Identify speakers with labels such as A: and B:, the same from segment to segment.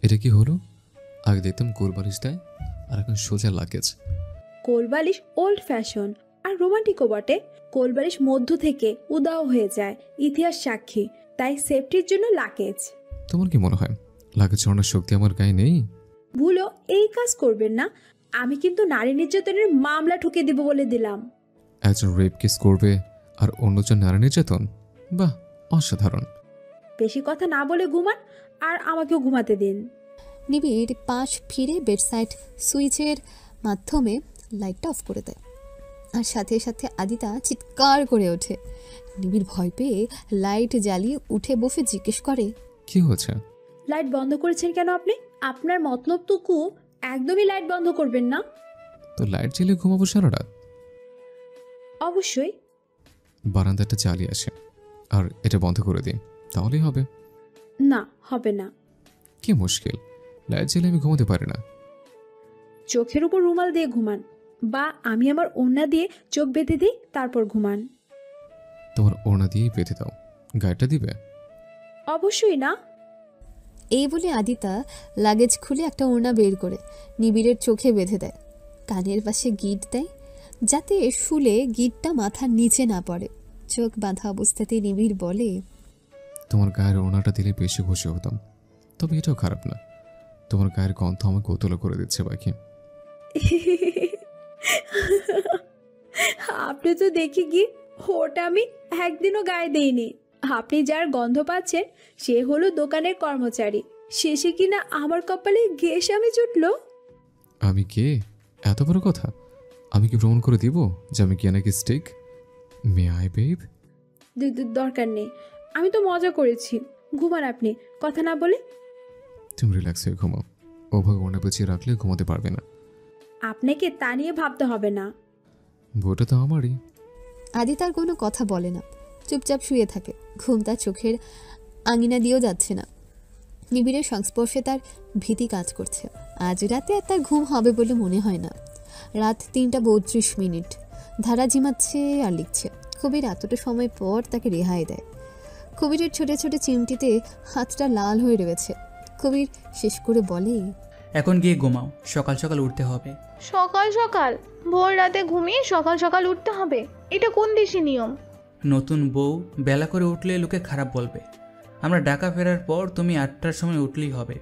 A: এটা কি হলো? আগে দেখতাম কোলবালিশ দেয়, আর এখন সোজা লাগেজ।
B: কোলবালিশ ওল্ড ফ্যাশন আর রোমান্টিকও বটে। কোলবালিশ মধ্য থেকে উদাও হয়ে যায়, ইতিহাস সাক্ষী। তাই সেফটির জন্য লাগেজ।
A: তোমার কি মনে হয় লাগেজ ছড়ানোর শক্তি আমার গায়ে নেই?
B: ভুলো এই কাজ করবেন না। আমি কিন্তু নারী নির্যাতনের মামলা ঠুকে দিব বলে দিলাম।
A: একজন রেপ কেস করবে আর অন্যজন নারী নির্যাতন? বাহ, অসাধারণ।
B: বেশি কথা না বলে ঘুমান, আর আমাকেও ঘুমাতে দিন।
C: নিবিড় পাশ ফিরে বেডসাইড সুইচের মাধ্যমে লাইটটা অফ করে দেয়, আর সাথে সাথে আদিতা চিৎকার করে ওঠে। নিবিড় ভয় পেয়ে লাইট জ্বালিয়ে উঠে বসে জিজ্ঞেস করে,
A: কি হয়েছে?
B: লাইট বন্ধ করেছেন কেন আপনি? আপনার মতলবটুকু একদমই লাইট বন্ধ করবেন না।
A: তো লাইট জ্বালিয়ে ঘুমাবো সারা রাত?
B: অবশ্যই।
A: বারান্দাটা জ্বালিয়ে আসে আর এটা বন্ধ করে দিই, তাহলেই হবে।
B: না, হবে না।
A: কি মুশকিল, লাইট জ্বালিয়ে আমি ঘুমাতে পারি না?
B: চোখের উপর রুমাল দিয়ে ঘুমান, বা আমি আমার ওড়না দিয়ে চোখ বেঁধে দিই, তারপর ঘুমান।
A: তোমার ওড়না দিয়েই বেঁধে দাও, গায়েটা দিবে?
B: অবশ্যই না।
C: এই বলে আদিতা লাগেজ খুলে একটা ওড়না বের করে নিবিড়ের চোখে বেঁধে দেয়, কানের পাশে গিট দেয় যাতে শুলে গিটটা মাথার নিচে না পড়ে। চোখ বাঁধা অবস্থাতেই নিবিড় বলে,
A: তোমার গায়ের ওড়নাটা দিলে বেশি খুশি হতাম, তবে এটাও খারাপ না। তোমার গায়ের গন্ধ আমাকে উতলা করে দিচ্ছে বাকি।
B: আপনি তো দেখি কি, ওটা আমি একদিনও গায়ে দেইনি। আপনি যার গন্ধ পাচ্ছেন সে হলো দোকানের কর্মচারী। শেষে কিনা আমার কপালে ঘেঁষামি জুটলো।
A: আমি কে? এত বড় কথা? আমি কি প্রমাণ করে দিব যে আমি কে নাকি স্টিক? May I babe?
B: দরকার নেই, আমি তো মজা করেছি। ঘুমান আপনি, কথা না বলে।
A: তুমি রিল্যাক্স হয়ে ঘুমাও, ওভাবে ওড়না পেঁচিয়ে রাখলে ঘুমাতে পারবে না।
B: আপনাকে তা নিয়ে ভাবতে হবে না।
A: বউটা তো আমারই।
C: আদি তার কোনো কথা বলে না, চুপচাপ শুয়ে থাকে। ঘুম তার চোখের আঙিনা দিয়েও যাচ্ছে না। নিবিড়ের সংস্পর্শে তার ভীতি কাজ করছে। আজ রাতে আর তার ঘুম হবে বলে মনে হয় না। রাত ৩:৩২। ধারা ঝিমাচ্ছে আর লিখছে। কবির এতটা সময় পর তাকে রেহাই দেয়। কবিরের ছোট ছোট চিমটিতে হাতটা লাল হয়ে রয়েছে। কবির শেষ করে বলে,
D: এখন গিয়ে ঘুমাও, সকাল সকাল উঠতে হবে।
E: সকাল সকাল? ভোর রাতে ঘুমিয়ে সকাল সকাল উঠতে হবে? এটা কোন দেশি নিয়ম?
D: নতুন বউ বেলা করে উঠলে লোকে খারাপ বলবে। আমরা ঢাকা ফেরার পর তুমি ৮টার সময় উঠলেই হবে,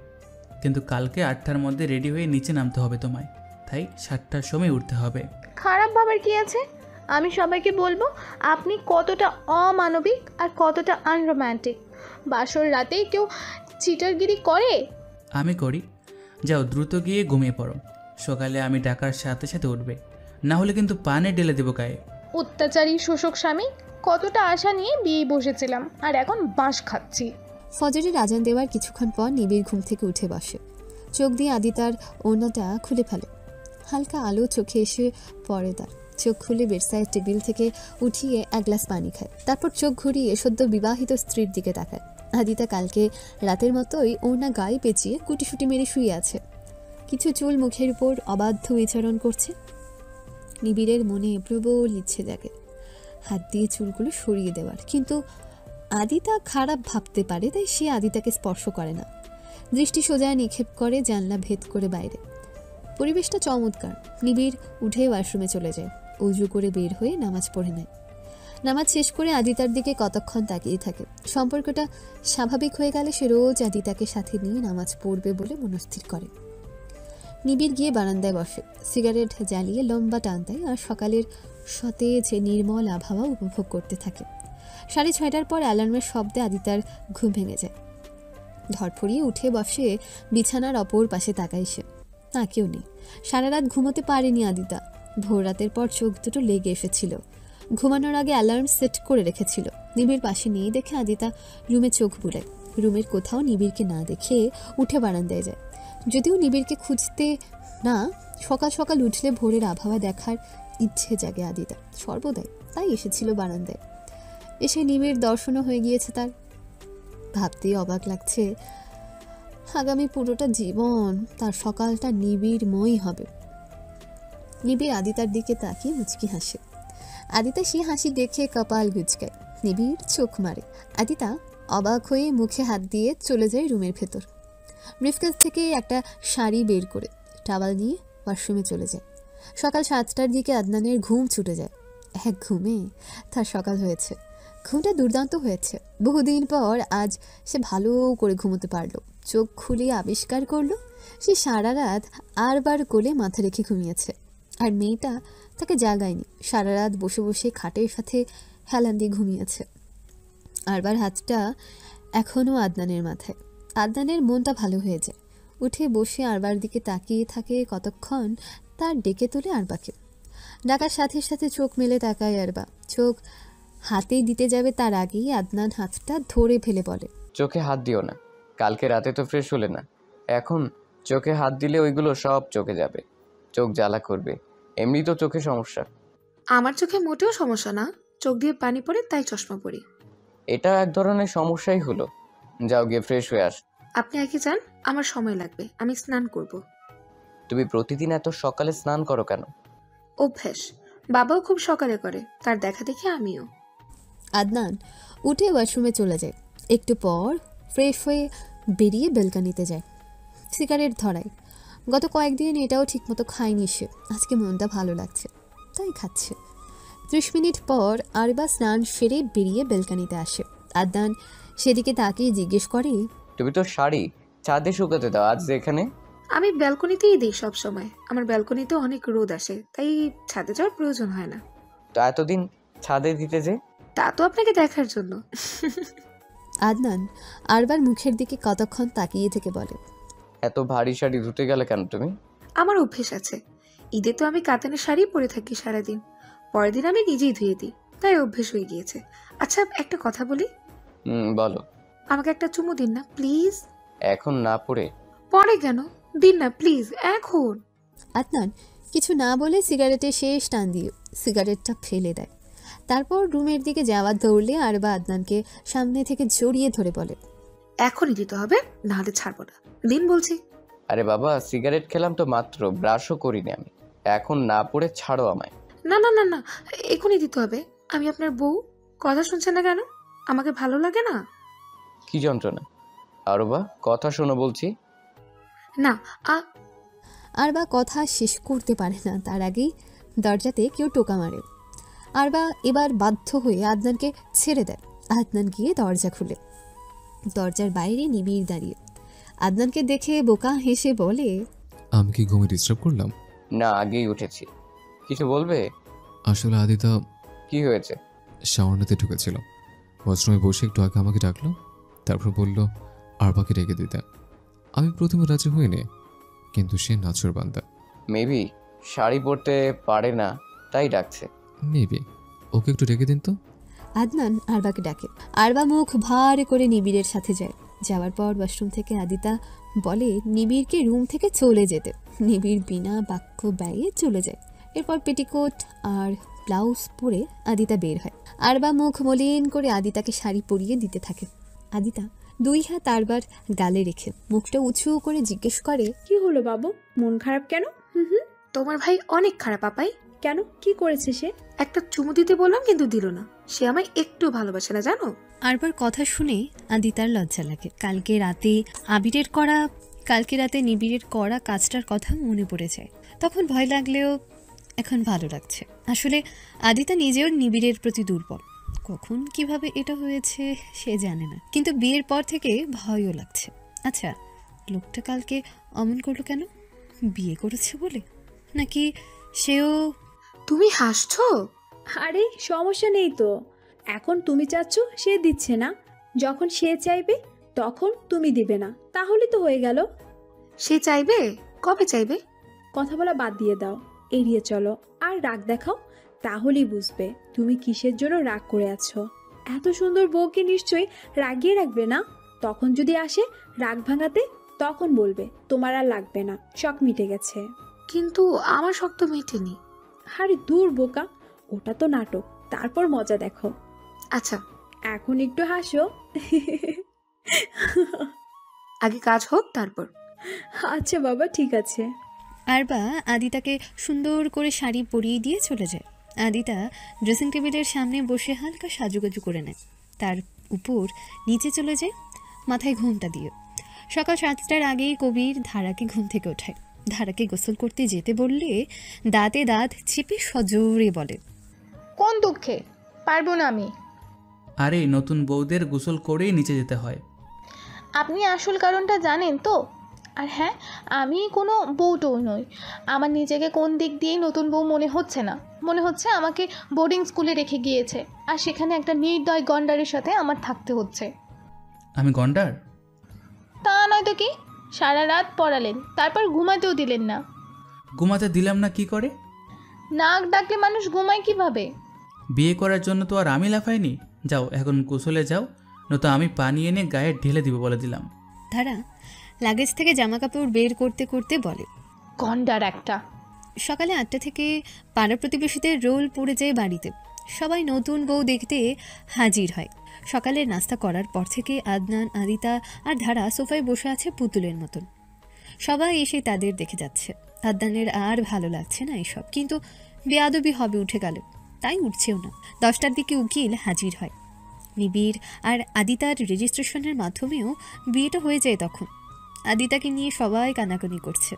D: কিন্তু কালকে ৮টার মধ্যে রেডি হয়ে নিচে নামতে হবে তোমায়, তাই ৭টার সময় উঠতে হবে।
E: খারাপ ভাবার কি আছে? আমি সবাইকে বলবো আপনি কতটা অমানবিক আর কতটা আনরোম্যান্টিক। বাসর রাতে কেউ চিটারগিরি করে?
D: আমি করি। যাও দ্রুত গিয়ে ঘুমিয়ে পড়ো, সকালে আমি ডাকার সাথে সাথে উঠবে, না হলে কিন্তু পানে ঢেলে দেবো গায়ে।
E: অত্যাচারী শোষক স্বামী। কতটা আশা নিয়ে বিয়ে বসেছিলাম, আর এখন বাঁশ খাচ্ছি।
C: ফজরের আজান দেওয়ার কিছুক্ষণ পর নিবিড় ঘুম থেকে উঠে বসে। চোখ দিয়ে আদি তার ওড়নাটা খুলে ফেলে। হালকা আলো চোখে এসে পড়ে তার। চোখ খুলে বেডসাইড টেবিল থেকে উঠিয়ে এক গ্লাস পানি খায়। তারপর চোখ ঘুরিয়ে সদ্য বিবাহিত স্ত্রীর দিকে তাকায়। আদিতা কালকে রাতের মতোই ওড়না গায়ে পেঁচিয়ে কুটিসুটি মেরে শুয়ে আছে। কিছু চুল মুখের উপর অবাধ্য বিচরণ করছে। নিবিড়ের মনে প্রবল ইচ্ছে জাগে হাত দিয়ে চুলগুলো সরিয়ে দেওয়ার, কিন্তু আদিতা খারাপ ভাবতে পারে, তাই সে আদিতাকে স্পর্শ করে না। দৃষ্টি সোজা নিক্ষেপ করে জানলা ভেদ করে বাইরে। পরিবেশটা চমৎকার। নিবিড় উঠে ওয়াশরুমে চলে যায়। উজু করে বের হয়ে নামাজ পড়ে নেয়। নামাজ শেষ করে আদিতার দিকে কতক্ষণ তাকিয়ে থাকে। সম্পর্কটা স্বাভাবিক হয়ে গেলে সে রোজ আদিতাকে সাথে নিয়ে নামাজ পড়বে বলে মনস্থির করে। নিবিড় গিয়ে বারান্দায় বসে, সিগারেট জ্বালিয়ে লম্বা টান দেয় আর সকালের সতেজ নির্মল আবহাওয়া উপভোগ করতে থাকে। 6:30টার পর অ্যালার্মের শব্দে আদিতার ঘুম ভেঙে যায়। ধরফড়িয়ে উঠে বসে বিছানার অপর পাশে তাকায় সে। না, কেউ নেই। সারা রাত ঘুমোতে পারেনি আদিতা। ভোর রাতের পর চোখ দুটো লেগে এসেছিল। ঘুমানোর আগে অ্যালার্ম সেট করে রেখেছিল। নিবিড় পাশে নেই দেখে আদিতা রুমে চোখ বুলায়। রুমের কোথাও নিবিড়কে না দেখে উঠে বারান্দায় যায়। যদিও নিবিড়কে খুঁজতে না, সকাল সকাল উঠলে ভোরের আবহাওয়া দেখার ইচ্ছে জাগে আদিতা সর্বদাই, তাই এসেছিল বারান্দায়। এসে নিবিড় দর্শনও হয়ে গিয়েছে তার। ভাবতেই অবাক লাগছে, আগামী পুরোটা জীবন তার সকালটা নিবিড়ময় হবে। নিবিড় আদিতার দিকে তাকিয়ে মুচকি হাসে। আদিতা সেই হাসি দেখে কপাল গুচকায়। নিবিড় চোখ মারে। আদিতা অবাক হয়ে মুখে হাত দিয়ে চলে যায় রুমের ভেতর। ব্রিফকেস থেকে একটা শাড়ি বের করে টাওয়াল নিয়ে ওয়াশরুমে চলে যায়। সকাল 7টার দিকে আদনানের ঘুম ছুটে যায়। এক ঘুমে তার সকাল হয়েছে। ঘুমটা দুর্দান্ত হয়েছে। বহুদিন পর আজ সে ভালো করে ঘুমোতে পারল। চোখ খুলে আবিষ্কার করলো সে সারা রাত আরবার কোলে মাথা রেখে ঘুমিয়েছে। আর মেয়েটা তাকে জাগায়নি। সারা রাত বসে বসে খাটের সাথে হেলান দিয়ে ঘুমিয়েছে। আরবার হাতটা এখনও আদনানের মাথায়। আদনানের মনটা ভালো হয়ে যায়। উঠে বসে আরবার দিকে তাকিয়ে থাকে কতক্ষণ, তার ডেকে তোলে আরবাকে। ডাকার সাথে সাথে চোখ মেলে তাকায় আরবা। চোখ হাতে দিতে যাবে তার আগেই আদনান হাতটা ধরে ফেলে বলে,
F: চোখে হাত দিও না, কালকে রাতে তো ফ্রেশ হলে না, এখন চোখে হাত দিলে ওইগুলো সব চোখে যাবে, চোখ জ্বালা করবে, এমনি তো চোখে সমস্যা।
G: আমার চোখে মোটেও সমস্যা না, চোখ দিয়ে পানি পড়ে তাই চশমা পরি।
F: এটা এক ধরনের সমস্যাই হলো, যাও গিয়ে ফ্রেশ হয়ে আস।
G: আপনি আগে যান, আমার সময় লাগবে, আমি স্নান করব।
F: তুমি প্রতিদিন এত সকালে স্নান করো কেন?
G: অভ্যাস, বাবাও খুব সকালে করে, তার দেখা দেখে আমিও।
C: আদনান উঠে ওয়াশরুমে চলে যায়। একটু পর ফ্রেশ হয়ে বেরিয়ে বেলকানিতে যায়। সিগারেট ধরায়। গত কয়েকদিন এটাও ঠিকমতো খায়নি সে। আজকে মনটা ভালো লাগছে তাই খাচ্ছে। 30 মিনিট পর আরবা স্নান সেরে বেরিয়ে বেলকানিতে আসে। আদনান সেদিকে তাকিয়ে জিজ্ঞেস করে,
F: তুমি তো শাড়ি ছাদে শুকাতে দাও, আজ এখানে?
G: আমি ব্যালকনিতেই দিই সব সময়, আমার ব্যালকনিতে অনেক রোদ আসে, তাই ছাদে যাওয়ার প্রয়োজন হয় না।
F: তো এতদিন ছাদে দিতে যে?
G: তা তো আপনাকে দেখার জন্য।
C: আদনান আরবার মুখের দিকে কতক্ষণ তাকিয়ে থেকে বলে,
F: এত ভারী শাড়ি ধুতে গেলে কেন তুমি?
G: আমার অভ্যেস আছে, ঈদে তো আমি কাতানের শাড়ি পরে থাকি সারাদিন, পরের দিন আমি নিজেই ধুয়ে দিই, তাই অভ্যেস হয়ে গিয়েছে। আচ্ছা একটা কথা বলি,
F: বলো।
G: আমাকে একটা চুমু দিন না প্লিজ।
F: এখন না পড়ে?
G: পরে কেন, দিন না প্লিজ এখন।
C: আদনান কিছু না বলে সিগারেটের শেষ টান দিয়ে সিগারেটটা ফেলে দেয়। তারপর রুমের দিকে যাওয়ার দৌড়লে আরবা আদনানকে সামনে থেকে জড়িয়ে ধরে বলে,
G: এখনই দিতে হবে, নাহলে ছাড়বো না, দিন বলছি।
F: আরে বাবা, সিগারেট খেলাম তো মাত্র, ব্রাশও করিনি আমি, এখন না পড়ে ছাড়ো আমায়।
G: না না না না, এখনই দিতে হবে, আমি আপনার বউ, কথা শুনছেন না কেন? আমাকে ভালো লাগে না?
F: কি যন্ত্রণা? আরো বা কথা শোনো বলছি।
G: না
C: আরবা কথা শেষ করতে পারে না, তার আগেই দরজাতে কেউ টোকা মারে। আরবা এবার বাধ্য হয়ে আদনানকে ছেড়ে দেয়। আদনান গিয়ে দরজা খুলে। দরজার বাইরে নিবিড় দাঁড়িয়ে। আদনানকে দেখে বোকা হেসে বলে,
A: আমি কি ঘুমে ডিস্টার্ব করলাম?
F: না, আগেই উঠেছি। কিছু বলবে?
A: আসলে আদিতা
F: কি হয়েছে?
A: শাওয়ার নিতে ঢুকেছিল। ওয়াশরুমে বসে একটু আগে আমাকে ডাকলো, তারপর বলল আরবাকে রেখে দিতে। আমি প্রথমে রাজি হইনি, কিন্তু সে নাচুর বান্দা।
F: মেবি শাড়ি পরতে পারে না তাই ডাকছে।
A: মেবি ওকে একটু রেখে দিন তো।
C: আদনান আরবাকে ডাকে। আরবা মুখ ভার করে নিবিড়ের সাথে যায়। যাওয়ার পর ওয়াশরুম থেকে আদিতা বলে নিবিড়কে রুম থেকে চলে যেতে। নিবিড় বিনা বাক্য ব্যয়ে চলে যায়। এরপর পেটিকোট আর ব্লাউজ পরে আদিতা বের হয়। আরবা মুখ মলিন করে আদিতাকে শাড়ি পরিয়ে দিতে থাকে। আদিতা 2 হাত আরবার গালে রেখে মুখটা উঁচু করে জিজ্ঞেস করে,
B: কি হলো বাবু, মন খারাপ কেন? হুম,
G: তোমার ভাই অনেক খারাপ আপাই।
B: কেন, কি করেছে সে?
G: একটা চুমু দিতে বললাম কিন্তু দিল না, সে আমায় একটু ভালোবাসে না জানো।
C: আরবার কথা শুনে আদিতার লজ্জা লাগে। কালকে রাতে নিবিড়ের করা কাজটার কথা মনে পড়ে যায়। তখন ভয় লাগলেও এখন ভালো লাগছে। আসলে আদিতা নিজেও নিবিড়ের প্রতি দুর্বল। কখন কিভাবে এটা হয়েছে সে জানে না, কিন্তু বিয়ের পর থেকে ভয়ও লাগছে। আচ্ছা, লোকটা কালকে অমন করলো কেন? বিয়ে করেছে বলে, নাকি সেও?
G: তুমি হাসছো?
B: আরে সমস্যা নেই তো, এখন তুমি চাচ্ছ সে দিচ্ছে না, যখন সে চাইবে তখন তুমি দিবে না, তাহলে তো হয়ে গেল।
G: সে চাইবে? কবে চাইবে?
B: কথা বলা বাদ দিয়ে দাও, এড়িয়ে চলো আর রাগ দেখাও, তাহলেই বুঝবে তুমি কিসের জন্য রাগ করে আছো। এত সুন্দর বউকে নিশ্চয়ই রাগিয়ে রাখবে না, তখন যদি আসে রাগ ভাঙাতে তখন বলবে তোমার আর লাগবে না, শখ মিটে গেছে।
G: কিন্তু আমার শখ তো মেটেনি।
B: আরে দূর বোকা, ওটা তো নাটক, তারপর মজা দেখো।
G: আচ্ছা
B: এখন একটু হাসো।
G: আগে কাজ হোক তারপর।
B: আচ্ছা বাবা, ঠিক আছে।
C: আরবা আদিতাকে সুন্দর করে শাড়ি পরিয়ে দিয়ে চলে যায়। আদিতা ড্রেসিং টেবিলের সামনে বসে হালকা সাজুগাজু করে নেয়, তার উপর নিচে চলে যায় মাথায় ঘুমটা দিয়ে। সকাল 7টার আগেই কবির ধারাকে ঘুম থেকে ওঠায়। ধারাকে গোসল করতে যেতে বললে দাঁতে দাঁত চেপে সজোরে বলে,
E: কোন দুঃখে? পারবো না আমি।
D: আরে নতুন বউদের গোসল করেই নিচে যেতে হয়।
E: আপনি আসল কারণটা জানেন তো? আর হ্যাঁ, আমি কোনো বউটৌ নই। আমার নিজেকে কোন দিক দিয়েই নতুন বউ মনে হচ্ছে না। মনে হচ্ছে আমাকে বোর্ডিং স্কুলে রেখে গিয়েছে, আর সেখানে একটা নির্দয় গন্ডারের সাথে আমার থাকতে হচ্ছে।
D: আমি গন্ডার?
E: তা নয় তো কি, সারা রাত পড়ালেন, তারপর ঘুমাতেও দিলেন না।
D: ঘুমাতে দিলাম না কি করে?
E: নাক ডাকলে মানুষ ঘুমায় কিভাবে?
D: বিয়ে করার জন্য তো আর আমি লাফাইনি। যাও এখন গোসলে যাও, নয়তো আমি পানি এনে গায়ে ঢেলে দিব বলে দিলাম।
C: ধারা লাগেজ থেকে জামা কাপড় বের করতে করতে বলে,
E: গন্ডার একটা।
C: সকালে 8টা থেকে পাড়া প্রতিবেশীদের রোল পড়ে যায় বাড়িতে। সবাই নতুন বউ দেখতে হাজির হয়। সকালের নাস্তা করার পর থেকে আদনান, আদিতা আর ধারা সোফায় বসে আছে পুতুলের মতন। সবাই এসে তাদের দেখে যাচ্ছে। আদনানের আর ভালো লাগছে না এসব, কিন্তু বেয়াদবি হবে উঠে গেল, তাই উঠছেও না। 10টার দিকে উকিল হাজির হয়। নিবিড় আর আদিতার রেজিস্ট্রেশনের মাধ্যমেও বিয়েটা হয়ে যায় তখন। আদিতাকে নিয়ে সবাই কানাকানি করছে।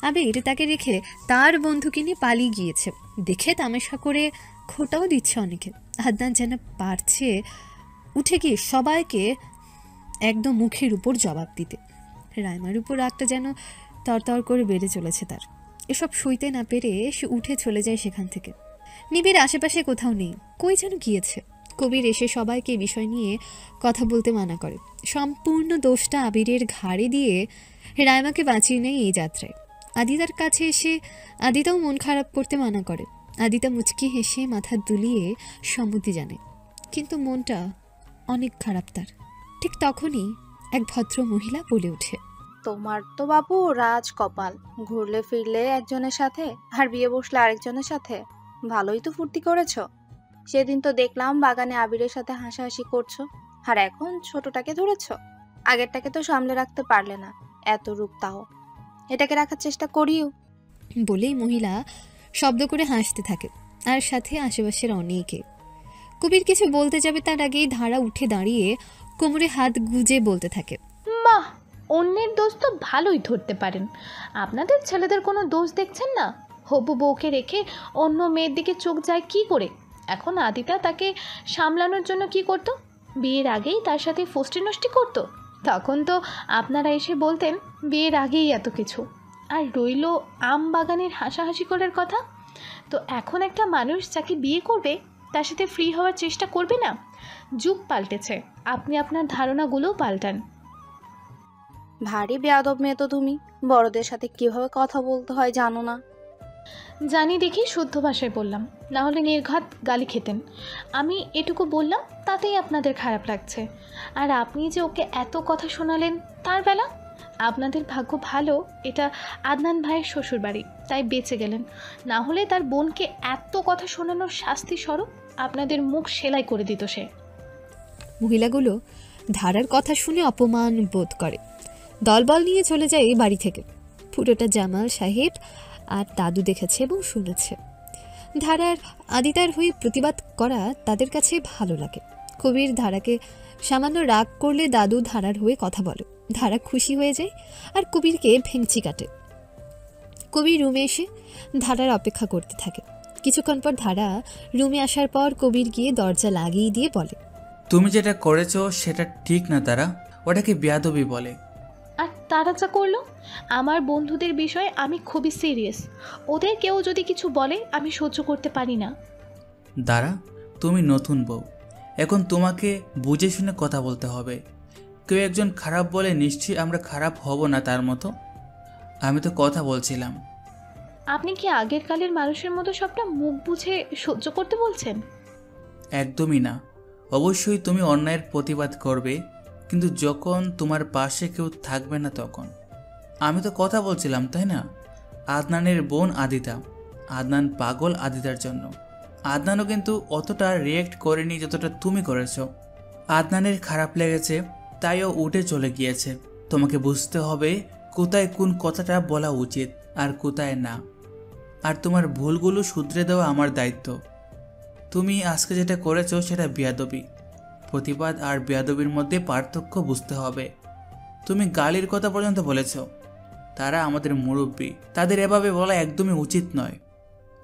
C: আবির তাকে রেখে তার বন্ধুকে নিয়ে পালিয়ে গিয়েছে দেখে তামাশা করে খোটাও দিচ্ছে অনেকে। আদনান যেন পারছে উঠে গিয়ে সবাইকে একদম মুখের উপর জবাব দিতে। রাইমার উপর রাগটা যেন তরতর করে বেড়ে চলেছে তার। এসব সইতে না পেরে সে উঠে চলে যায় সেখান থেকে। নিবিড় আশেপাশে কোথাও নেই, কই যেন গিয়েছে। কবির এসে সবাইকে বিষয় নিয়ে কথা বলতে মানা করে। সম্পূর্ণ দোষটা আবিরের ঘাড়ে দিয়ে রাইমাকে বাঁচিয়ে নেয় এই যাত্রায়। আদিতার কাছে এসে আদিতাও মন খারাপ করতে মানা করে। আদিতা মুচকি হেসে মাথা দুলিয়ে সম্মতি জানে, কিন্তু মনটা অনেক খারাপ তার। ঠিক তখনই এক ভদ্র মহিলা বলে ওঠে,
H: তোমার তো বাবু রাজ কপাল, ঘুরলে ফিরলে একজনের সাথে আর বিয়ে বসলে আরেকজনের সাথে। ভালোই তো ফুর্তি করেছো। সেদিন তো দেখলাম বাগানে আবিরের সাথে হাসাহাসি করছো, আর এখন ছোটটাকে ধরেছো। আগেরটাকে তো সামলে রাখতে পারলে না, এত রূপ তাও। এটাকে রাখার চেষ্টা করিও।
C: বলেই মহিলা শব্দ করে হাসতে থাকে, আর সাথে আশেপাশের অনেকে। কবির কিছু বলতে যাবে তার আগেই ধারা উঠে দাঁড়িয়ে কোমরে হাত গুজে বলতে থাকে,
E: বাহ, অন্যের দোষ তো ভালোই ধরতে পারেন। আপনাদের ছেলেদের কোনো দোষ দেখছেন না? হবু বউকে রেখে অন্য মেয়ের দিকে চোখ যায় কি করে? এখন আদিতা তাকে সামলানোর জন্য কি করতো? বিয়ের আগেই তার সাথে ফষ্টি নষ্টি করতো। তখন তো আপনারা এসে বলতেন বিয়ের আগেই এত কিছু। আর রইল আম বাগানের হাসাহাসি করার কথা। তো এখন একটা মানুষ যাকে বিয়ে করবে তার সাথে ফ্রি হওয়ার চেষ্টা করবে না? যুগ পাল্টেছে, আপনি আপনার ধারণাগুলোও পাল্টান।
H: ভারী বেয়াদব মেয়ে তো তুমি। বড়দের সাথে কিভাবে কথা বলতে হয় জানো না?
E: জানি দেখি শুদ্ধ ভাষায় বললাম, না হলে নির্ঘাত গালি খেতেন। আমি এটুকু বললাম তাতেই আপনাদের খারাপ লাগছে। আর আপনি যে ওকে এত কথা শোনালেন তার বেলা, আপনাদের ভাগ্য ভালো এটা আদনান ভাইয়ের শ্বশুরবাড়ি, তাই বেঁচে গেলেন। না হলে তার বোনকে এত কথা শোনানোর শাস্তি স্বরূপ আপনাদের মুখ সেলাই করে দিত সে।
C: মহিলাগুলো ধারার কথা শুনে অপমান বোধ করে। দলবল নিয়ে চলে যায় এই বাড়ি থেকে। পুরোটা জামাল সাহেব আর দাদু দেখেছে এবং শুনেছে। ধারার আদিতার হয়ে প্রতিবাদ করা তাদের কাছে ভালো লাগে। কবির ধারাকে সামান্য রাগ করলে দাদু ধারার হয়ে কথা বলে। ধারা খুশি হয়ে যায় আর কবিরকে ভেঙচি কাটে। কবির রুমে এসে ধারার অপেক্ষা করতে থাকে। কিছুক্ষণ পর ধারা রুমে আসার পর কবির গিয়ে দরজা লাগিয়ে দিয়ে বলে,
D: তুমি যেটা করেছো সেটা ঠিক না তারা, ওটাকে বেয়াদবি বলে।
E: আর তারা যা করলো, আমার বন্ধুদের বিষয়ে আমি খুবই সিরিয়াস। ওদের কেউ যদি কিছু বলে আমি সহ্য করতে পারি না।
D: দাঁড়া, তুমি নতুন বউ, এখন তোমাকে বুঝে শুনে কথা বলতে হবে। কেউ একজন খারাপ বলে নিশ্চয়ই আমরা খারাপ হব না তার মতো। আমি তো কথা বলছিলাম।
E: আপনি কি আগের কালের মানুষের মতো সবটা মুখ বুঝে সহ্য করতে বলছেন?
D: একদমই না। অবশ্যই তুমি অন্যায়ের প্রতিবাদ করবে, কিন্তু যখন তোমার পাশে কেউ থাকবে না তখন। আমি তো কথা বলছিলাম, তাই না? আদনানের বোন আদিতা, আদনান পাগল আদিতার জন্য। আদনানও কিন্তু অতটা রিয়েক্ট করেনি যতটা তুমি করেছো। আদনানের খারাপ লেগেছে তাই ও উঠে চলে গিয়েছে। তোমাকে বুঝতে হবে কোথায় কোন কথাটা বলা উচিত আর কোথায় না। আর তোমার ভুলগুলো শুধরে দেওয়া আমার দায়িত্ব। তুমি আজকে যেটা করেছো সেটা বেয়াদবি। প্রতিবাদ আর বেয়াদবির মধ্যে পার্থক্য বুঝতে হবে। তুমি গালির কথা পর্যন্ত বলেছো। তারা আমাদের মুরব্বী, তাদের এভাবে বলা একদমই উচিত নয়।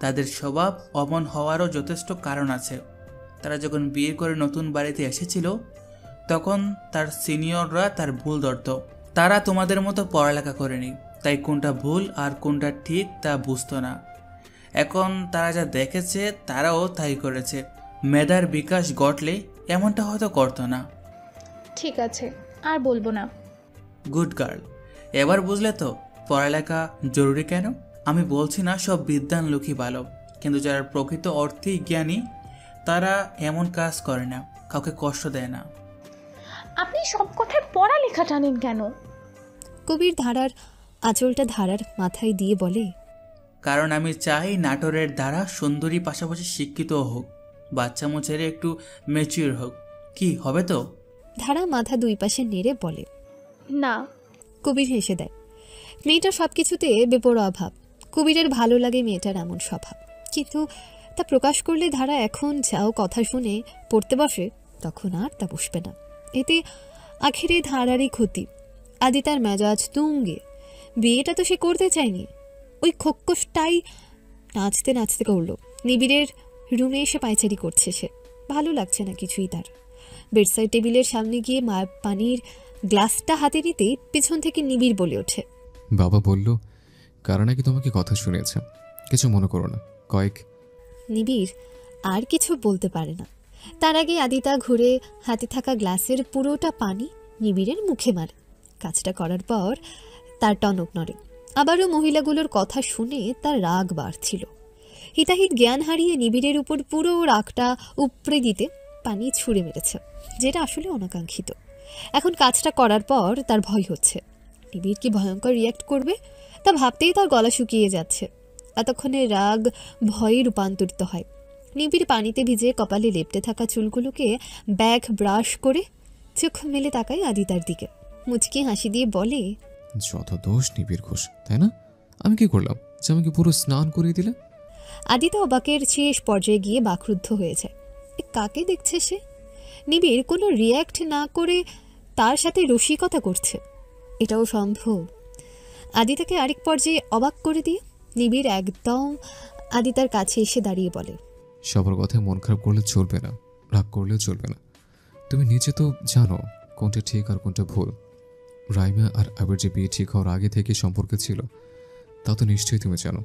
D: তাদের স্বভাব অমন হওয়ারও যথেষ্ট কারণ আছে। তারা যখন বিয়ে করে নতুন বাড়িতে এসেছিল তখন তার সিনিয়ররা তার ভুল ধরত। তারা তোমাদের মতো পড়ালেখা করেনি, তাই কোনটা ভুল আর কোনটা ঠিক তা বুঝতো না। এখন তারা যা দেখেছে তারাও তাই করেছে। মেধার বিকাশ ঘটলে এমনটা হয়তো করতো না।
E: ঠিক আছে, আর বলবো না।
D: গুড গার্ল, এবার বুঝলে তো পড়ালেখা জরুরি কেন। আমি বলছি না সব বিদ্বান লোকই ভালো, কিন্তু যারা প্রকৃত অর্থেই জ্ঞানী তারা এমন কাজ করে না, কাউকে কষ্ট দেয় না।
E: আপনি সব কথায় পড়ালেখা টানেন কেন?
C: কবির ধারার আঁচলটা ধারার মাথায় দিয়ে বলে,
D: কারণ আমি চাই নাটোরের দ্বারা সুন্দরী পাশাপাশি শিক্ষিতও হোক, বাচ্চামো ছেড়ে একটু ম্যাচিউর হোক। কি হবে তো?
C: ধারা মাথা দুই পাশে নেড়ে বলে।
E: না।
C: কবির হেসে দেয়। মেয়েটা সব কিছুতে বেপরোয়া ভাব। কবিরের ভালো লাগে মেয়েটার এমন স্বভাব, কিন্তু তা প্রকাশ করলে ধারা এখন যাও কথা শুনে পড়তে বসে তখন আর তা বসবে না। এতে আখেরে ধারারই ক্ষতি। আদি তার মেজাজ তুঙ্গে। বিয়েটা তো সে করতে চায়নি, ওই খোক্কসটাই নাচতে নাচতে করলো। নিবিড়ের রুমে এসে পায়চারি করছে সে, ভালো লাগছে না কিছুই তার। বেডসাইড টেবিলের সামনে গিয়ে পানির গ্লাসটা হাতে নিতেই পিছন থেকে নিবিড় বলে ওঠে,
A: বাবা বলল কারণ নাকি তোমাকে কথা শুনেছে, কিছু মনে করো না। কয়েক
C: নিবিড় আর কিছু বলতে পারে না। তার আগে আদিতা ঘুরে হাতে থাকা গ্লাসের পুরোটা পানি নিবিড়ের মুখে মারে। কাজটা করার পর তার টনক নড়ে। আবারও মহিলাগুলোর কথা শুনে তার রাগ বাড়ছিল। হিতাহিত জ্ঞান হারিয়ে নিবিড়ের উপর পুরো রাগটা উপড়ে দিতে পানি ছুঁড়ে মেরেছে, যেটা আসলে অনাকাঙ্ক্ষিত। এখন কাজটা করার পর তার ভয় হচ্ছে নিবিড় কি ভয়ঙ্কর রিয়্যাক্ট করবে, তা ভাবতেই তার গলা শুকিয়ে যাচ্ছে। এতক্ষণে রাগ ভয়ে রূপান্তরিত হয়। নিবিড় পানিতে ভিজে কপালে লেপটে থাকা চুলগুলোকে ব্যাগ ব্রাশ করে চোখ মেলে তাকায় আদিতার দিকে। মুচকি হাসি দিয়ে বলে,
A: যত দোষ নিবিড় ঘোষ, তাই না? আমি কি করলাম যে আমাকে পুরো স্নান করিয়ে দিলে?
C: আদিতা অবাকের শেষ পর্যায়ে গিয়ে বাকরুদ্ধ হয়ে যায়। এ কাকে দেখছে সে? নিবিড় কোনো রিয়্যাক্ট না করে তার সাথে রসিকতা করছে, এটাও সম্ভব? আদিতাকে আরেক পর্যায়ে অবাক করে দিয়ে নিবিড় একদম আদিতার কাছে এসে দাঁড়িয়ে বলে,
A: সবার কথায় মন খারাপ করলে চলবে না, রাগ করলেও চলবে না। তুমি নিজে তো জানো কোনটা ঠিক আর কোনটা ভুল। রাইমা আর আবার যে বিয়ে ঠিক হওয়ার আগে থেকে সম্পর্কে ছিল তা তো নিশ্চয়ই তুমি জানো,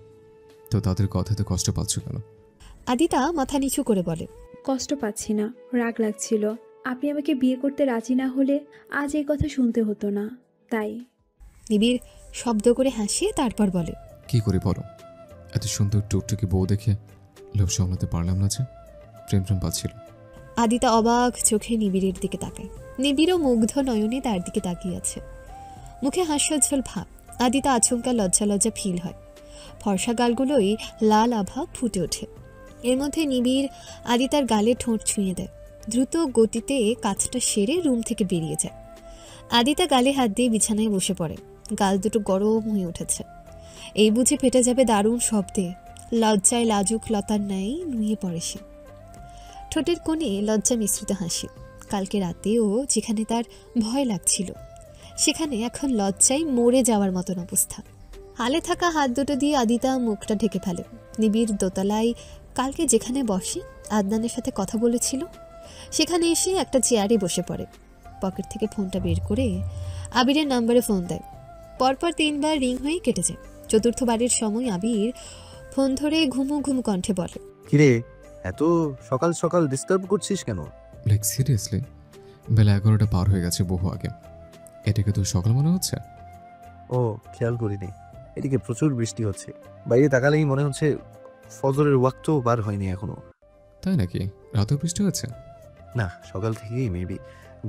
A: তো তাদের কথাতে কষ্ট পাচ্ছ কেন?
C: আদিতা মাথা নিচু করে বলে,
B: কষ্ট পাচ্ছি না, রাগ লাগছিল। আপনি আমাকে বিয়ে করতে রাজি না হলে আজ এই কথা শুনতে হতো না, তাই।
C: নিবিড় শব্দ করে হাসিয়ে তারপর বলে,
A: কি করে বলো? এত সুন্দর টুকটুকি বউ দেখে লোভ সামলাতে পারলাম না যে, প্রেম প্রেম পাচ্ছিল।
C: আদিতা অবাক চোখে নিবিড়ের দিকে তাকায়। নিবিড়ও মুগ্ধ নয়নে তার দিকে তাকিয়ে আছে, মুখে হাস্যোজ্জ্বল ভাব। আদিতা আচমকা লজ্জা লজ্জা ফিল হয়। ফর্সা গালগুলোই লাল আভা ফুটে ওঠে। এর মধ্যে নিবিড় আদিতার গালে ঠোঁট ছুঁয়ে দেয়। দ্রুত গতিতে কাজটা সেরে রুম থেকে বেরিয়ে যায়। আদিতা গালে হাত দিয়ে বিছানায় বসে পড়ে। গাল দুটো গরম হয়ে উঠেছে। এই বুঝে ফেটে যাবে দারুণ শব্দে। লজ্জায় লাজুক লতার ন্যায় নুয়ে পড়ে সে। ঠোঁটের কোণে লজ্জা মিশ্রিত হাসি। কালকে রাতেও যেখানে তার ভয় লাগছিল সেখানে এখন লজ্জায় মরে যাওয়ার মতন অবস্থা। হালে থাকা হাত দুটো দিয়ে আদিতা মুখটা ঢেকে ফেলে। নিবিড় দোতলায় কালকে যেখানে বসে আদনানের সাথে কথা বলেছিল সেখানে এসে একটা চেয়ারে বসে পড়ে। পকেট থেকে ফোনটা বের করে আবিরের নাম্বারে ফোন দেয়। পরপর 3 বার রিং হয়ে কেটে যায়। চতুর্থবারের সময় আবির ফোন ধরে ঘুমু ঘুমু কণ্ঠে বলে,
I: কিরে এত সকাল সকাল ডিস্টার্ব করছিস কেন?
A: লাইক সিরিয়াসলি, বেলা 11টা পার হয়ে গেছে বহু আগে। এটাকে তো সকাল মনে হচ্ছে?
I: ও খেয়াল করিনি, এদিকে প্রচুর বৃষ্টি হচ্ছে। বাইরে তাকালেই মনে হচ্ছে ফজরের ওয়াক্তও বার হয়নি এখনো।
A: তাই নাকি? রাতেও বৃষ্টি হচ্ছে?
I: না, সকাল থেকেই মেবি,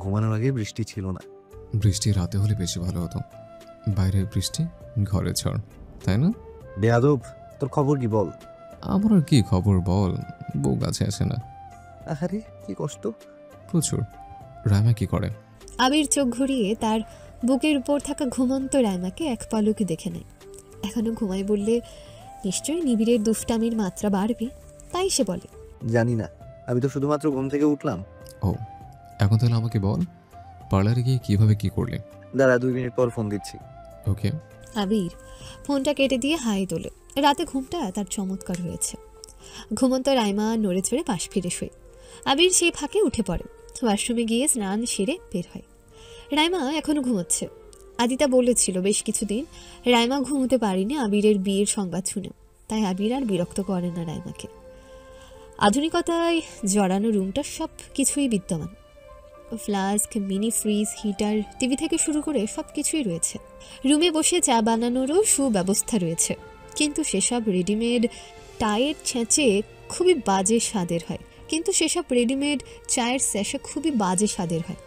I: ঘুমানোর আগে বৃষ্টি ছিল না।
A: বৃষ্টি রাতে হলে বেশি ভালো হতো। বাইরে বৃষ্টি, ঘরে ঝড়, তাই না?
I: বেয়াদব, তোর খবর কি বল?
A: আমার আর কি খবর বল, বউ কাছে আসে না।
I: আহারে কি কষ্ট।
A: প্রচুর। রাইমা কি করে?
C: আবির চোখ ঘুরিয়ে তার বুকের উপর থাকা ঘুমন্ত রাইমাকে এক পলকে দেখে নেয়। এখনো ঘুমায় বললে নিশ্চয়ই নিবিড়ের দুষ্টামির মাত্রা বাড়বে, তাই সে বলে,
I: জানি না, আমি তো শুধুমাত্র ঘুম থেকে উঠলাম।
A: ও, এখন তাহলে আমাকে বল, পার্লারে গিয়ে কিভাবে কি করলে?
I: দাঁড়া, 2 মিনিট পর ফোন দিচ্ছি।
A: ওকে।
C: আবির ফোনটা কেটে দিয়ে হাই তোলে। রাতে ঘুমটা তার চমৎকার হয়েছে। ঘুমন্ত রাইমা নড়ে চড়ে পাশ ফিরে শোয়। আবির সেই ফাঁকে উঠে পড়ে, ওয়াশরুমে গিয়ে স্নান সেরে বের হয়। রাইমা এখনো ঘুমোচ্ছে। আদিতা বলেছিল বেশ কিছুদিন রাইমা ঘুমোতে পারেনি আবিরের বিয়ের সংবাদ শুনে, তাই আবির আর বিরক্ত করে না রাইমাকে। আধুনিকতায় জড়ানো রুমটা সব কিছুই বিদ্যমান। Flask, mini fridge, heater, TV থেকে শুরু করে সব কিছুই রয়েছে। রুমে বসে চা বানানোরও সুব্যবস্থা রয়েছে, কিন্তু সেসব রেডিমেড টায়ের ছেঁচে খুবই বাজে স্বাদের হয়। চায়ের স্যাশে খুবই বাজে স্বাদের হয়।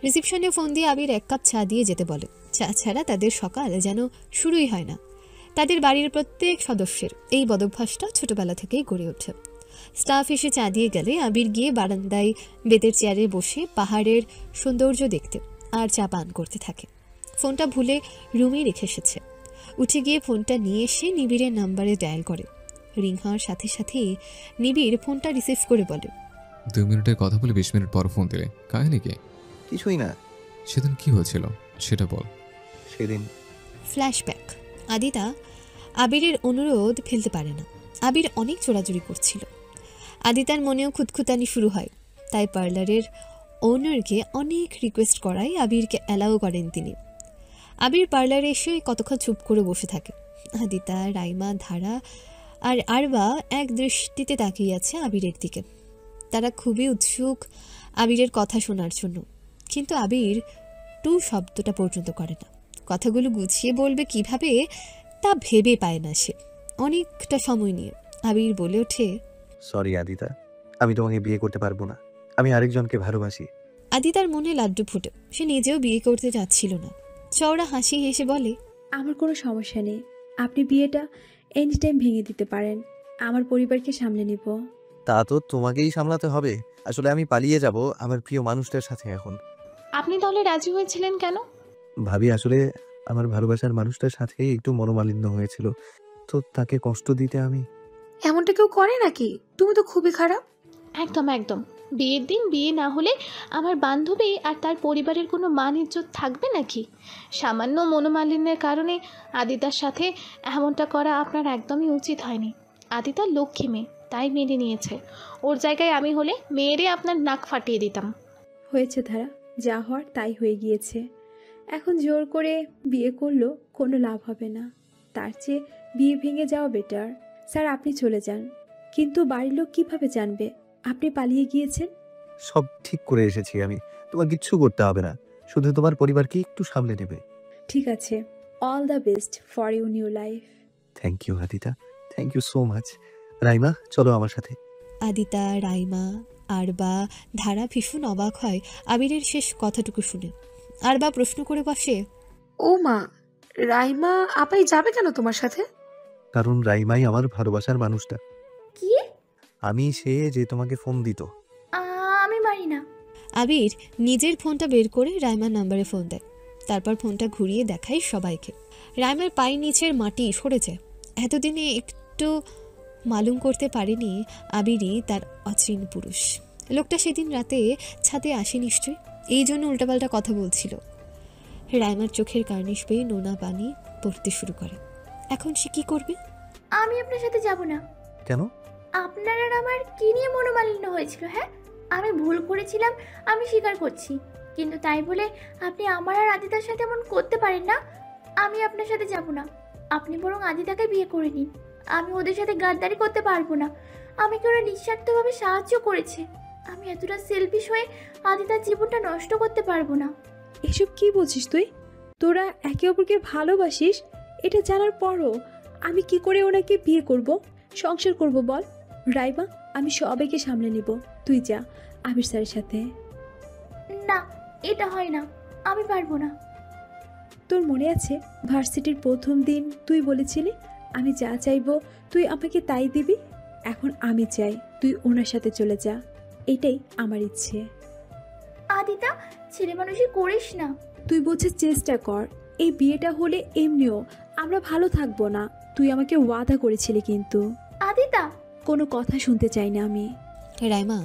C: রিসেপশনে ফোন দিয়ে আবির 1 কাপ চা দিয়ে যেতে বলে। চা ছাড়া তাদের সকাল যেন শুরুই হয় না। তাদের বাড়ির প্রত্যেক সদস্যের এই বদভ্যাসটা ছোটবেলা থেকেই গড়ে ওঠে। স্টাফ এসে চা দিয়ে গেলে আবির গিয়ে বারান্দায় বেতের চেয়ারে বসে পাহাড়ের সৌন্দর্য দেখতে আর চা পান করতে থাকে। ফোনটা ভুলে রুমেই রেখে এসেছে। উঠে গিয়ে ফোনটা নিয়ে এসে নিবিড়ের নাম্বারে ডায়াল করে। রিং হওয়ার সাথে সাথেই নিবিড় ফোনটা রিসিভ করে বলে,
A: 2 মিনিটের কথা বলে 20 মিনিট পর ফোন দিলে, কাহিনী কি?
I: কিছুই না।
A: সেদিন কি হয়েছিল সেটা বল।
I: সেদিন
C: ফ্ল্যাশব্যাক। আদিতা আবিরের অনুরোধ ফেলতে পারে না। আবির অনেক চোরাচুরি করছিল। আদিতার মনেও খুঁতখুতানি শুরু হয়, তাই পার্লারের ওনারকে অনেক রিকোয়েস্ট করায় আবিরকে অ্যালাউ করেন তিনি। আবির পার্লারে এসে কতক্ষণ চুপ করে বসে থাকে। আদিতা, রাইমা, ধারা আর আরবা এক দৃষ্টিতে তাকিয়ে আছে আবিরের দিকে। তারা খুবই উৎসুক আবিরের কথা শোনার জন্য, কিন্তু আবির টু শব্দটা পর্যন্ত করে না। কথাগুলো গুছিয়ে বলবে কিভাবে তা ভেবে পায় না সে। অনেকটা সময় নিয়ে আবির বলে ওঠে,
I: সরি আদিতা, আমি তোমাকে বিয়ে করতে পারবো না। আমি আরেকজনকে ভালোবাসি।
C: আদিতার মনে লাড্ডু ফুটে। সে নিজেও বিয়ে করতে চাচ্ছিল না। চওড়া হাসি হেসে বলে,
B: আমার কোনো সমস্যা নেই, আপনি বিয়েটা এনি টাইম ভেঙে দিতে পারেন, আমার পরিবারকে সামলে নিব।
I: তা তো তোমাকেই সামলাতে হবে। আসলে আমি পালিয়ে যাব আমার প্রিয় মানুষটার সাথে এখন।
E: আপনি তাহলে রাজি হয়েছিলেন কেন?
I: ভাবি, আসলে আমার ভালোবাসার মানুষটার সাথে একটু মনোমালিন্য হয়েছিল, তো তাকে কষ্ট দিতে আমি।
G: এমনটা কেউ করে নাকি? তুমি তো খুবই খারাপ।
E: একদম একদম। বিয়ের দিন বিয়ে না হলে আমার বান্ধবী আর তার পরিবারের কোনো মান ইজ্জত থাকবে নাকি? সামান্য মনোমালিন্যের কারণে আদিতার সাথে এমনটা করা আপনার একদমই উচিত হয়নি। আদিতা লক্ষ্মী মেয়ে, তাই মেনে নিয়েছে। ওর জায়গায় আমি হলে মেয়েরে আপনার নাক ফাটিয়ে দিতাম।
B: হয়েছে ধারা, যা হওয়ার তাই হয়ে গিয়েছে। এখন জোর করে বিয়ে করলেও কোনো লাভ হবে না, তার চেয়ে বিয়ে ভেঙে যাওয়া বেটার। স্যার, আপনি চলে যান, কিন্তু বাড়ির লোক কীভাবে জানবে আপনি পালিয়ে গিয়েছেন?
I: সব ঠিক করে এসেছি আমি, তোমার কিচ্ছু করতে হবে না, শুধু তোমার পরিবারকে একটু সামলে নেবে।
B: ঠিক আছে, all the best for you new life.
I: Thank you Adita, thank you so much. Raima, চলো আমার সাথে।
C: আদিতা, রাইমা, আরবা, ধারা ভীষণ অবাক হয় আবিরের শেষ কথাটুকু শুনে। আরবা প্রশ্ন করে বসে,
G: ও মা, রাইমা আপাই যাবে কেন তোমার সাথে?
I: কারণ রাইমাই আমার ভালোবাসার মানুষটা।
J: কি?
I: আমি সে যে তোমাকে ফোন দিত।
J: আমি মারি না।
C: আবির নিজের ফোনটা বের করে রাইমার নাম্বারে ফোন দেয়। তারপর ফোনটা ঘুরিয়ে দেখায় সবাইকে। রাইমার পায়ের নিচের মাটি সরে যায়। এতদিনে একটু মালুম করতে পারেনি আবিরই তার অচিন পুরুষ। লোকটা সেদিন রাতে ছাদে আসে নিশ্চয়ই, এই জন্য উল্টাপাল্টা কথা বলছিল। রাইমার চোখের কার্নিশ পেয়ে নোনা পানি পড়তে শুরু করে। এখন সে কি করবে?
J: আমি আপনার সাথে যাব না।
I: কেন?
J: আপনার আর আমার কি নিয়ে মনোমালিন্য হয়েছিল? হ্যাঁ, আমি ভুল করেছিলাম, আমি স্বীকার করছি, কিন্তু তাই বলে আপনি আমার আর আদিতার সাথে এমন করতে পারেন না। আমি আপনার সাথে যাব না। আপনি বরং আদিতাকে বিয়ে করে নিন। আমি ওদের সাথে গাদ্দারি করতে পারবো না। আমাকে ওরা নিঃস্বার্থভাবে সাহায্য করেছে। আমি এতটা সেলফিশ হয়ে আদিতার জীবনটা নষ্ট করতে পারবো না।
B: এসব কি বলছিস তুই? তোরা একে অপরকে ভালোবাসিস, এটা জানার পরও আমি কি করে ওনাকে বিয়ে করব, সংসার করব বল? রাইমা, আমি সবাইকে সামলে নিব, তুই যা আবির স্যারের সাথে।
J: না, এটা হয় না, আমি পারবো না।
B: তোর মনে আছে ভার্সিটির প্রথম দিন তুই বলেছিলি আমি যা চাইবো তুই আমাকে তাই দিবি? এখন আমি চাই তুই ওনার সাথে চলে যা, এটাই আমার ইচ্ছে।
J: আদিতা, ছেলে মানুষই করিস না।
B: তুই বোঝার চেষ্টা কর, এই বিয়েটা হলে এমনিও আমরা ভালো থাকবো না। তুই আমাকে ওয়াদা করেছিলি কিন্তু।
J: আদিতা,
B: কোনো কথা শুনতে চাই না আমি।
C: রাইমা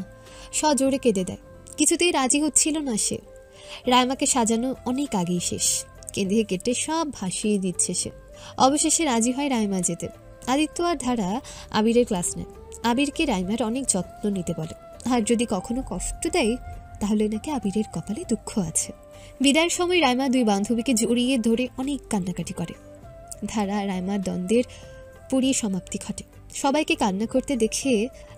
C: সজোরে কেঁদে দেয়। কিছুতেই রাজি হচ্ছিল না সে। রাইমাকে সাজানো অনেক আগেই শেষ, কেঁদে কেটে সব ভাসিয়ে দিচ্ছে সে। অবশেষে রাজি হয় রাইমা যেতে। আদিত্য আর ধারা আবিরের ক্লাস নেয়। আবিরকে রাইমার অনেক যত্ন নিতে বলে, আর যদি কখনো কষ্ট দেয় তাহলে নাকি আবিরের কপালে দুঃখ আছে। বিদায়ের সময় রাইমা দুই বান্ধবীকে জড়িয়ে ধরে অনেক কান্নাকাটি করে। ধারা আর রাইমার দ্বন্দ্বের পুরী সমাপ্তি ঘটে। সবাইকে কান্না করতে দেখে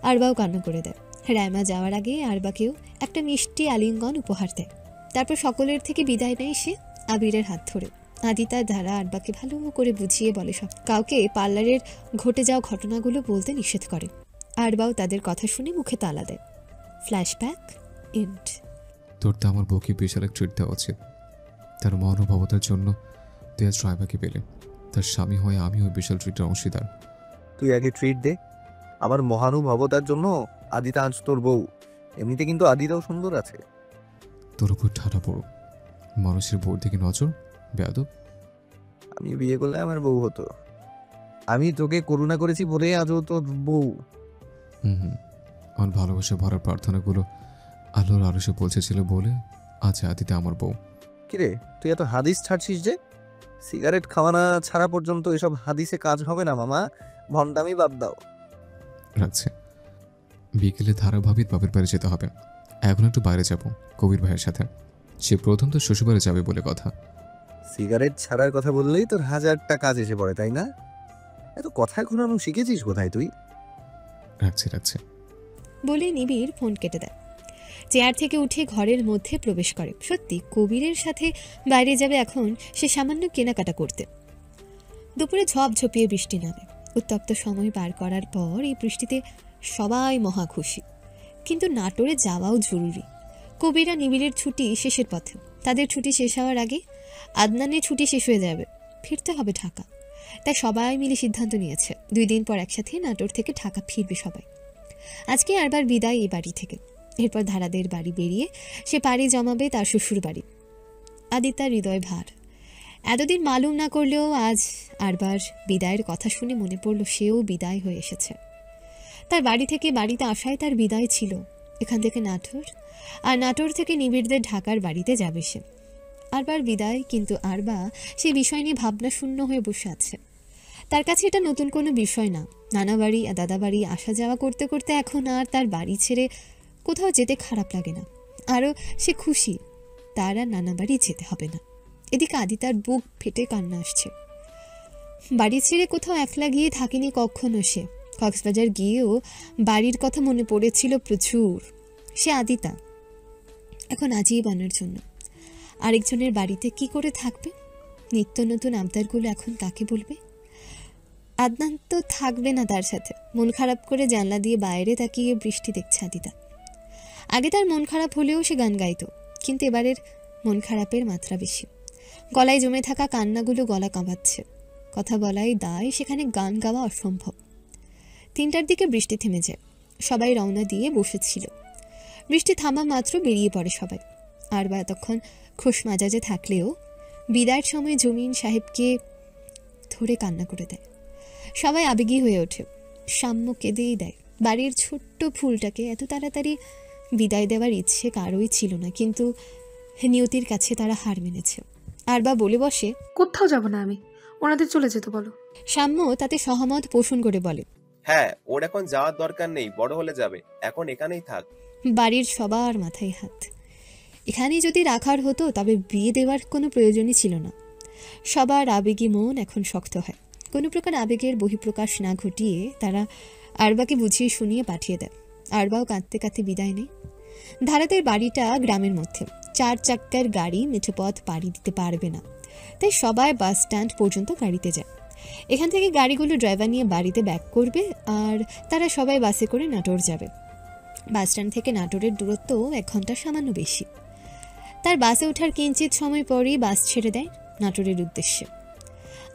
C: আরবাও কান্না করে দেয়। রাইমা যাওয়ার আগে আরবাকেও একটা মিষ্টি আলিঙ্গন উপহার দেয়। তারপর সকলের থেকে বিদায় নেয় সে আবিরের হাত ধরে। আদিতা ধারা আরবাকে ভালো করে বুঝিয়ে বলে সব, কাউকে পার্লারের ঘটে যাওয়া ঘটনাগুলো বলতে নিষেধ করে। আরবাও তাদের কথা শুনে মুখে তালা দেয়। Flashback end.
A: তোর তো আমার বউকে বিশাল এক ট্রিট দেওয়া উচিত। তার মহানুভবতার জন্য তুই আজ রাইমাকে পেলে। তার স্বামী হয়ে আমি ওই বিশাল ট্রিটের অংশীদার।
I: তুই আগে ট্রিট দে। আমার মহানুভবতার জন্য আদিতা আজ তোর বউ। এমনিতে কিন্তু আদিতাও সুন্দর আছে।
A: তোর উপর ঠাটা পড়ো। মানুষের বউর দিকে নজর, বেয়াদব।
I: আমি বিয়ে করলে আমার বউ হতো। আমি তোকে করুণা করেছি বলে আজও তোর বউ।
A: হুম, আমার ভালোবাসা ভরার প্রার্থনাগুলো আল্লাহর আরশে পৌঁছেছিল বলে আজ আদিতে আমার বউ।
I: কিরে, তুই এত হাদিস ছাড়ছিস যে? সিগারেট খাওয়ানা ছাড়া পর্যন্ত এসব হাদিসে কাজ হবে না মামা। ভণ্ডামি বাদ দাও।
A: রাখছে। বিকেলে ধারা ভাবির বাপের বাড়ি যেতে হবে। এখন একটু বাইরে যাব কবির ভাইয়ের সাথে। সে প্রথম তো শ্বশুরবাড়ি যাবে বলে কথা।
I: সিগারেট ছাড়ার কথা বললেই তোর হাজারটা কাজ এসে পড়ে, তাই না? এত কথায় ঘোরানো শিখেছিস কোথায় তুই?
A: রাখছে
C: বলে নিবিড় ফোন কেটে দেয়। চেয়ার থেকে উঠে ঘরের মধ্যে প্রবেশ করে। সত্যি কবিরের সাথে বাইরে যাবে এখন সে সামান্য কেনাকাটা করতে। দুপুরে ঝপঝপিয়ে বৃষ্টি নামে। উত্তপ্ত সময় পার করার পর এই বৃষ্টিতে সবাই মহা খুশি, কিন্তু নাটোরে যাওয়াও জরুরি। কবিরা নিবিড়ের ছুটি শেষের পথে। তাদের ছুটি শেষ হওয়ার আগে আদনানের ছুটি শেষ হয়ে যাবে, ফিরতে হবে ঢাকা। তাই সবাই মিলে সিদ্ধান্ত নিয়েছে 2 দিন পর একসাথে নাটোর থেকে ঢাকা ফিরবে সবাই। আজকে আরবার বিদায় এই বাড়ি থেকে। এরপর ধারাদের বাড়ি বেরিয়ে সে পাড়ি জমাবে তার শ্বশুর বাড়ি। আদিতার হৃদয় ভার। এতদিন মালুম না করলেও আজ আরবার বিদায়ের কথা শুনে মনে পড়ল সেও বিদায় হয়ে এসেছে। তার বাড়ি থেকে বাড়িতে আসায় তার বিদায় ছিল। এখান থেকে নাটোর, আর নাটোর থেকে নিবিড়দের ঢাকার বাড়িতে যাবে সে। আরবার বিদায়, কিন্তু আরবা সেই বিষয় নিয়ে ভাবনা শূন্য হয়ে বসে আছে। তার কাছে এটা নতুন কোনো বিষয় না। নানা বাড়ি আর দাদা বাড়ি আসা যাওয়া করতে করতে এখন আর তার বাড়ি ছেড়ে কোথাও যেতে খারাপ লাগে না। আরও সে খুশি তার আর নানা বাড়ি যেতে হবে না। এদিকে আদিতার বুক ফেটে কান্না আসছে। বাড়ি ছেড়ে কোথাও একলা গিয়ে থাকেনি কখনো সে। কক্সবাজার গিয়েও বাড়ির কথা মনে পড়েছিল প্রচুর। সে আদিতা এখন আজীবনের জন্য আরেকজনের বাড়িতে কি করে থাকবে? নিত্য নতুন আবদারগুলো এখন কাকে বলবে? আদনান তো থাকবে না তার সাথে। মন খারাপ করে জানলা দিয়ে বাইরে তাকিয়ে বৃষ্টি দেখছে আদিতা। আগে তার মন খারাপ হলেও সে গান গাইতো, কিন্তু এবারের মন খারাপের মাত্রা বেশি। গলায় জমে থাকা কান্নাগুলো গলা কাঁপাচ্ছে। কথা বলাই দায়, সেখানে গান গাওয়া অসম্ভব। 3টার দিকে বৃষ্টি থেমে যায়। সবাই রওনা দিয়ে বসেছিল। বৃষ্টি থামা মাত্র বেরিয়ে পড়ে সবাই। আর বা এতক্ষণ খুশ মাজাজে থাকলেও বিদায়ের সময় জমিন সাহেবকে ধরে কান্না করে দেয়। সবাই আবেগী হয়ে ওঠে। সাম্য কেঁদেই দেয়। বাড়ির ছোট্ট ফুলটাকে এত তাড়াতাড়ি বিদায় দেওয়ার ইচ্ছে কারোই ছিল না, কিন্তু নিয়তির কাছে তারা হার মেনেছে। আর বা বলে বসে,
G: কোথাও যাব না আমি, ওনাদের চলে যেতে বলো।
C: সাম্য তাতে সহমত পোষণ করে বলে,
K: হ্যাঁ, ওর এখন যাওয়ার দরকার নেই, বড় হলে যাবে, এখন এখানেই থাক।
C: বাড়ির সবার মাথায় হাত। এখানেই যদি রাখার হতো তবে বিয়ে দেওয়ার কোনো প্রয়োজনই ছিল না। সবার আবেগী মন এখন শক্ত হয়। কোনো প্রকার আবেগের বহিঃপ্রকাশ না ঘটিয়ে তারা আরবাকে বুঝিয়ে শুনিয়ে পাঠিয়ে দেয়। আরবাও কাঁদতে কাঁদতে বিদায় নেয়। ধারাদের বাড়িটা গ্রামের মধ্যে। 4 চাক্কার গাড়ি মেঠো পথ পাড়ি দিতে পারবে না, তাই সবাই বাস স্ট্যান্ড পর্যন্ত গাড়িতে যায়। এখান থেকে গাড়িগুলো ড্রাইভার নিয়ে বাড়িতে ব্যাক করবে, আর তারা সবাই বাসে করে নাটোর যাবে। বাস স্ট্যান্ড থেকে নাটোরের দূরত্ব 1 ঘন্টা সামান্য বেশি। তার বাসে ওঠার কিঞ্চিত সময় পরেই বাস ছেড়ে দেয় নাটোরের উদ্দেশ্যে।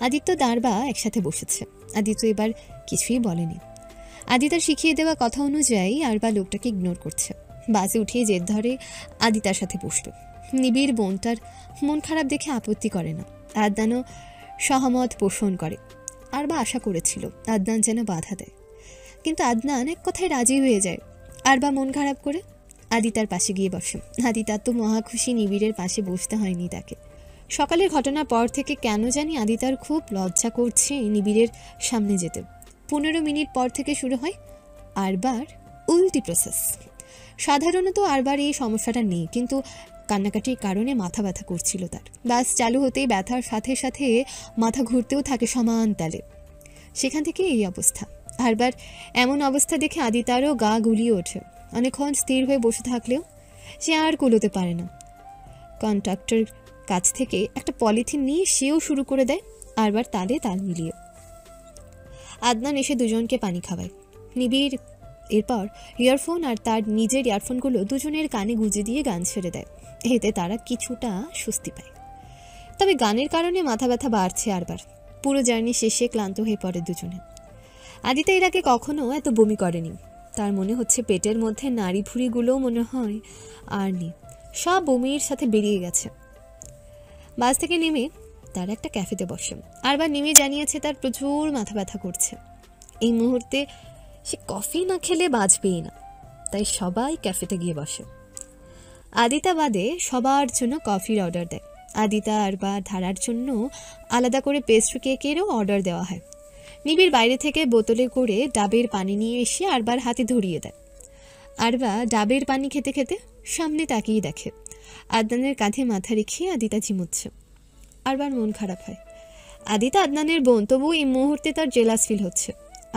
C: আদিত্য দাঁড়বা একসাথে বসেছে। আদিত্য এবার কিছুই বলেনি। আদিতার শিখিয়ে দেওয়া কথা অনুযায়ী আরবা লোকটাকে ইগনোর করছে। বাসে উঠিয়ে জেদ ধরে আদিতার সাথে বসল। নিবিড় বোনটার মন খারাপ দেখে আপত্তি করে না। আদনানও সহমত পোষণ করে। আরবা আশা করেছিল আদনান যেন বাধা দেয়, কিন্তু আদনান এক কথায় রাজি হয়ে যায়। আরবা মন খারাপ করে আদিতার পাশে গিয়ে বসে। আদিতার তো মহা খুশি, নিবিড়ের পাশে বসতে হয়নি তাকে। সকালের ঘটনার পর থেকে কেন জানি আদিতার খুব লজ্জা করছে নিবিড়ের সামনে যেতে। 15 মিনিট পর থেকে শুরু হয় আরবার উল্টি প্রসেস। সাধারণত আরবার এই সমস্যাটা নেই, কিন্তু কান্নাকাটির কারণে মাথা ব্যথা করছিল তার। বাস চালু হতেই ব্যথার সাথে সাথে মাথা ঘুরতেও থাকে সমান তালে। সেখান থেকে এই অবস্থা। আরবার এমন অবস্থা দেখে আদিতারও গা গুলিয়ে ওঠে। অনেকক্ষণ স্থির হয়ে বসে থাকলেও সে আর কুলোতে পারে না। কন্ট্রাক্টর কাছ থেকে একটা পলিথিন নিয়ে সেও শুরু করে দেয় আরবার তালে তাল মিলিয়ে। আদনান এসে দুজনকে পানি খাওয়ায়। নিবিড় এরপর ইয়ারফোন আর তার নিজের ইয়ারফোনগুলো দুজনের কানে গুঁজে দিয়ে গান ছেড়ে দেয়। এতে তারা কিছুটা স্বস্তি পায়। তবে গানের কারণে মাথা ব্যথা বাড়ছে আরবার। পুরো জার্নি শেষে ক্লান্ত হয়ে পড়ে দুজনে। আদিতা এর আগে কখনো এত বমি করেনি। তার মনে হচ্ছে পেটের মধ্যে নাড়ি ভুঁড়িগুলোও মনে হয় আর নেই, সব বমির সাথে বেরিয়ে গেছে। বাস থেকে নেমে তার একটা ক্যাফেতে বসে। আরবার নেমে জানিয়েছে তার প্রচুর মাথা ব্যথা করছে। এই মুহূর্তে সে কফি না খেলে বাঁচবেই না, তাই সবাই ক্যাফেতে গিয়ে বসে। আদিতা বাদে সবার জন্য কফির অর্ডার দেয়। আদিতা আরবার ধারার জন্য আলাদা করে পেস্ট্রি কেকেরও অর্ডার দেওয়া হয়। নিবিড় বাইরে থেকে বোতলে করে ডাবের পানি নিয়ে এসে আরবার হাতে ধরিয়ে দেয়। আরবা ডাবের পানি খেতে খেতে সামনে তাকিয়ে দেখে আদনানের কাঁধে মাথা রেখে আদিতা ঝিমুচ্ছে। আরবার মন খারাপ হয়। আদিতা আদনানের বোন, তবু এই মুহূর্তে তার জেলাস ফিল হচ্ছে।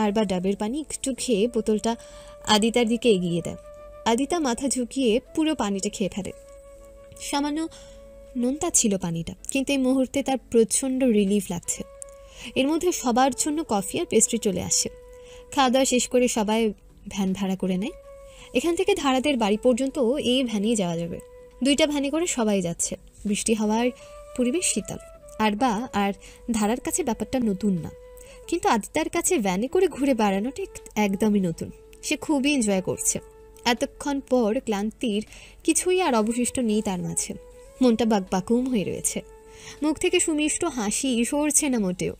C: আরবার ডাবের পানি একটু খেয়ে বোতলটা আদিতার দিকে এগিয়ে দেয়। আদিতা মাথা ঝুঁকিয়ে পুরো পানিটা খেয়ে ফেলে। সামান্য নোনতা ছিল পানিটা, কিন্তু এই মুহূর্তে তার প্রচণ্ড রিলিফ লাগছে। এর মধ্যে সবার জন্য কফি আর পেস্ট্রি চলে আসে। খাওয়া দাওয়া শেষ করে সবাই ভ্যান ভাড়া করে নেয়। এখান থেকে ধারাদের বাড়ি পর্যন্ত এই ভ্যানেই যাওয়া যাবে। 2টা ভ্যানে করে সবাই যাচ্ছে। বৃষ্টি হওয়ার পরিবেশ শীতল। আরবা আর ধারার কাছে ব্যাপারটা নতুন না, কিন্তু আদিতার কাছে ভ্যানে করে ঘুরে বেড়ানোটা একদমই নতুন। সে খুবই এনজয় করছে। এতক্ষণ পর ক্লান্তির কিছুই আর অবশিষ্ট নেই তার মাঝে। মনটা বাকবাকুম হয়ে রয়েছে। মুখ থেকে সুমিষ্ট হাসি সরছে না মোটেও।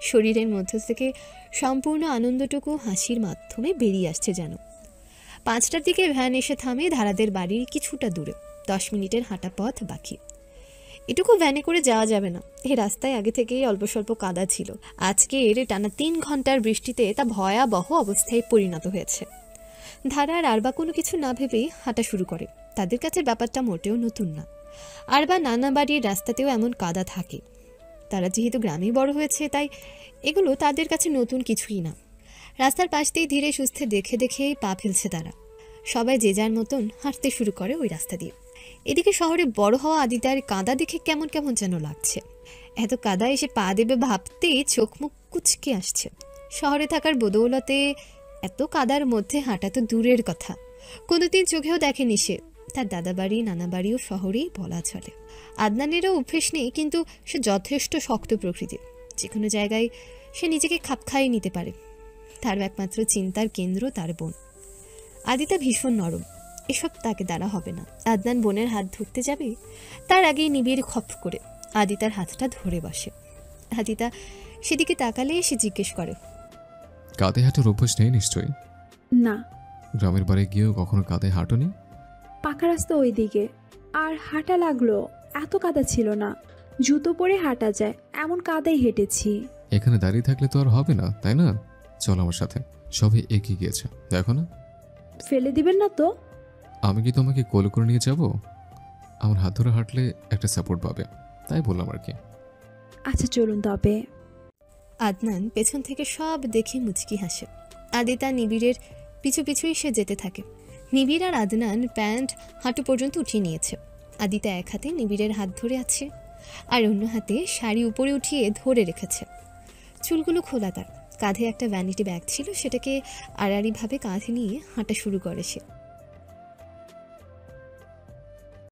C: শরীরের মধ্য থেকে সম্পূর্ণ আনন্দটুকু হাসির মাধ্যমে বেরিয়ে আসছে যেন। 5টার দিকে ভ্যান এসে থামে ধারাদের বাড়ির কিছুটা দূরে। 10 মিনিটের হাঁটা পথ বাকি। এটুকু ভ্যানে করে যাওয়া যাবে না। এই রাস্তায় আগে থেকেই অল্প স্বল্প কাদা ছিল। আজকে এর টানা 3 ঘন্টার বৃষ্টিতে তা ভয়াবহ অবস্থায় পরিণত হয়েছে। ধারা আর আরবা কোনো কিছু না ভেবেই হাঁটা শুরু করে। তাদের কাছে ব্যাপারটা মোটেও নতুন না। আরবা নানা বাড়ির রাস্তাতেও এমন কাদা থাকে। তারা যেহেতু গ্রামেই বড় হয়েছে, তাই এগুলো তাদের কাছে নতুন কিছুই না। রাস্তার পাশ দিয়ে ধীরে সুস্থে দেখে দেখেই পা ফেলছে তারা। সবাই যে যার মতন হাঁটতে শুরু করে ওই রাস্তা দিয়ে। এদিকে শহরে বড় হওয়া আদিতার কাদা দেখে কেমন কেমন যেন লাগছে। এত কাদা এসে পা দেবে ভাবতেই চোখ মুখ কুচকে আসছে। শহরে থাকার বদৌলতে এত কাদার মধ্যে হাঁটা তো দূরের কথা, কোনোদিন চোখেও দেখেনি সে। তার দাদা বাড়ি নানা বাড়িও শহরেই বলা চলে। আদনানেরও অভ্যেস নেই, কিন্তু সে যথেষ্ট শক্ত প্রকৃতির। যে কোনো জায়গায় সে নিজেকে খাপ খাইয়ে নিতে পারে। তার একমাত্র চিন্তার কেন্দ্র তার বোন। আদিতা ভীষণ নরম, এসব তাকে দ্বারা হবে না। আদনান বোনের হাত ধরতে যাবে, তার আগেই নিবিড় খপ করে আদিতার হাতটা ধরে বসে। আদিতা সেদিকে তাকালে সে জিজ্ঞেস করে,
A: কাঁধে হাঁটার অভ্যাস নেই নিশ্চয়ই?
B: না।
A: গ্রামের বাড়ি গিয়েও কখনো কাঁধে হাঁটোনি?
B: পাকা রাস্তা ওইদিকে, আর হাঁটা লাগলো। এত কাদা ছিল না, জুতো পরে হাঁটা যায় এমন কাদাই হেঁটেছি।
A: এখানে দাঁড়িয়ে থাকলে তো আর হবে না, তাই না? চল আমার সাথে, সবাই এগিয়ে গিয়েছে, দেখো না।
B: ফেলে দিবেন না তো?
A: আমি কি তোমাকে কোলে করে নিয়ে যাব? আমার হাত ধরে হাঁটলে একটা সাপোর্ট পাবে, তাই বললাম আর কি।
B: আচ্ছা চলুন তবে।
C: আদনান পেছন থেকে সব দেখে মুচকি হাসে। আদিতা নিবিড়ের পিছু পিছুই সে যেতে থাকে। নিবিড় আর আদনান প্যান্ট হাঁটু পর্যন্ত উঠিয়ে নিয়েছে। আদিতা এক হাতে নিবিড়ের হাত ধরে আছে, আর অন্য হাতে শাড়ি উপরে উঠিয়ে ধরে রেখেছে। চুলগুলো খোলা তার। কাঁধে একটা ভ্যানিটি ব্যাগ ছিল, সেটাকে আড়াআড়িভাবে কাঁধে নিয়ে হাঁটা শুরু করে সে।